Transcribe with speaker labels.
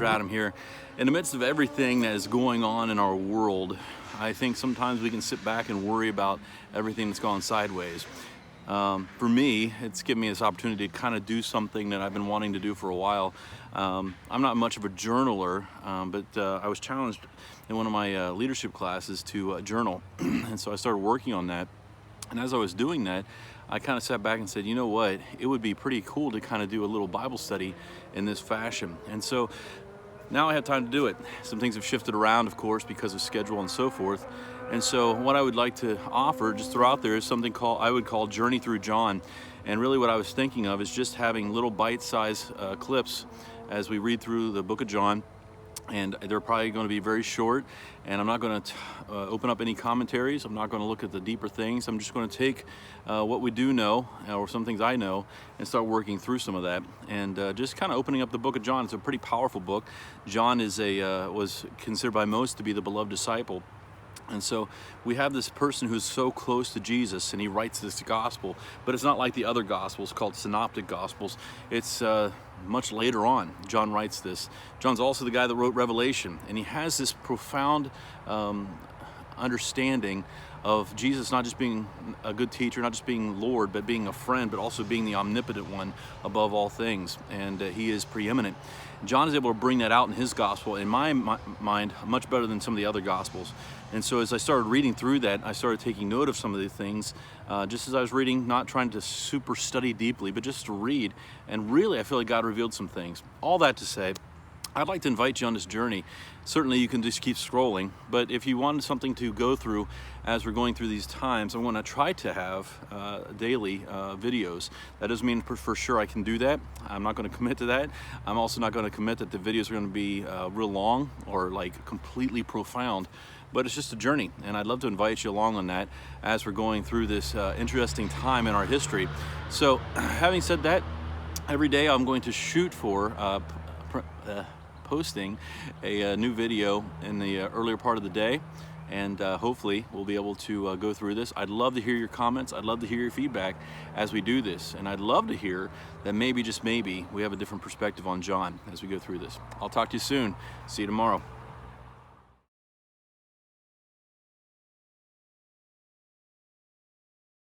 Speaker 1: Pastor Adam here. In the midst of everything that is going on in our world, I think sometimes we can sit back and worry about everything that's gone sideways. For me, it's given me this opportunity to kind of do something that I've been wanting to do for a while. I'm not much of a journaler, but I was challenged in one of my leadership classes to journal, and so I started working on that. And as I was doing that, I kind of sat back and said, you know what, it would be pretty cool to kind of do a little Bible study in this fashion. And so now I have time to do it. Some things have shifted around, of course, because of schedule and so forth. And so what I would like to offer, just throw out there, is something I would call Journey Through John. And really what I was thinking of is just having little bite-sized clips as we read through the book of John. And they're probably going to be very short, and I'm not going to open up any commentaries. I'm not going to look at the deeper things. I'm just going to take what we do know, or some things I know, and start working through some of that. And just kind of opening up the book of John. It's a pretty powerful book. John is was considered by most to be the beloved disciple. And so we have this person who's so close to Jesus, and he writes this gospel, but it's not like the other gospels called synoptic gospels. It's much later on John writes this. John's also the guy that wrote Revelation, and he has this profound understanding of Jesus not just being a good teacher, not just being Lord, but being a friend, but also being the omnipotent one above all things, and he is preeminent. John is able to bring that out in his gospel, in my mind, much better than some of the other gospels. And so as I started reading through that, I started taking note of some of the things, just as I was reading, not trying to super study deeply, but just to read. And really, I feel like God revealed some things. All that to say, I'd like to invite you on this journey. Certainly you can just keep scrolling, but if you wanted something to go through as we're going through these times, I want to try to have daily videos. That doesn't mean for sure I can do that. I'm not going to commit to that. I'm also not going to commit that the videos are going to be real long or like completely profound, but it's just a journey, and I'd love to invite you along on that as we're going through this interesting time in our history. So having said that, every day I'm going to shoot for posting a new video in the earlier part of the day, and hopefully we'll be able to go through this. I'd love to hear your comments. I'd love to hear your feedback as we do this, and I'd love to hear that maybe, just maybe, we have a different perspective on John as we go through this. I'll talk to you soon. See you tomorrow.